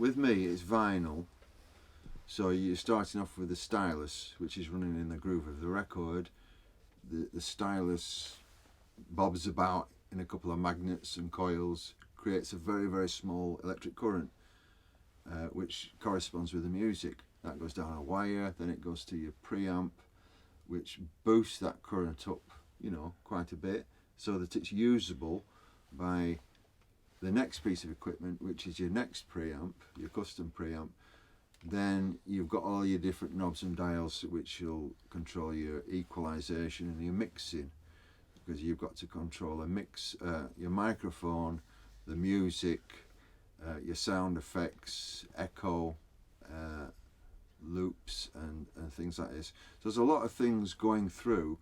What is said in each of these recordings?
with me it's vinyl, so you're starting off with the stylus, which is running in the groove of the record. The stylus bobs about in a couple of magnets and coils, creates a very, very small electric current, which corresponds with the music. That goes down a wire, then it goes to your preamp, which boosts that current up, you know, quite a bit, so that it's usable by the next piece of equipment, which is your next preamp, your custom preamp. Then you've got all your different knobs and dials which will control your equalization and your mixing, because you've got to control a mix, your microphone, the music, your sound effects, echo, loops and things like this. So there's a lot of things going through,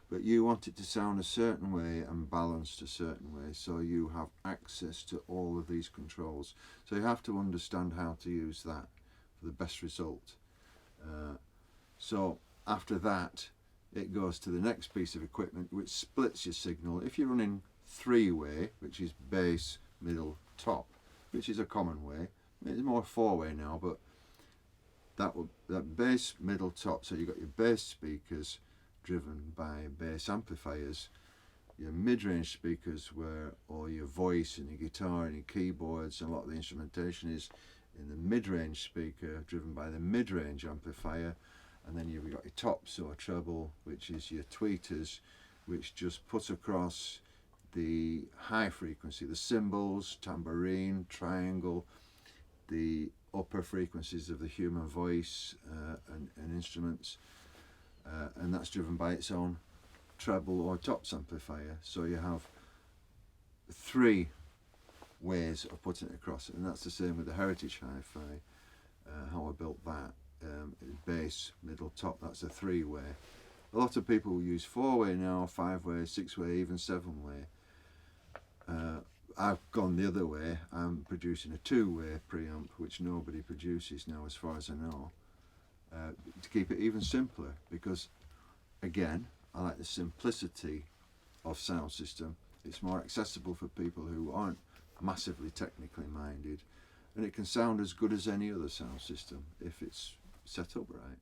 but you want it to sound a certain way and balanced a certain way, so you have access to all of these controls. So you have to understand how to use that for the best result. So after that, it goes to the next piece of equipment which splits your signal. If you're running three-way, which is bass, middle, top, which is a common way, it's more four-way now, but that bass, middle, top, so you've got your bass speakers driven by bass amplifiers, your mid-range speakers where all your voice and your guitar and your keyboards and a lot of the instrumentation is in the mid-range speaker driven by the mid-range amplifier, and then you've got your tops or treble, which is your tweeters, which just put across the high frequency, the cymbals, tambourine, triangle, the upper frequencies of the human voice and instruments, and that's driven by its own treble or tops amplifier. So you have three ways of putting it across, and that's the same with the Heritage Hi-Fi, how I built that. Bass, middle, top, that's a three-way. A lot of people use four-way now, five-way, six-way, even seven-way. I've gone the other way. I'm producing a two-way preamp, which nobody produces now as far as I know, to keep it even simpler, because again, I like the simplicity of sound system. It's more accessible for people who aren't massively technically minded, and it can sound as good as any other sound system if it's set up right.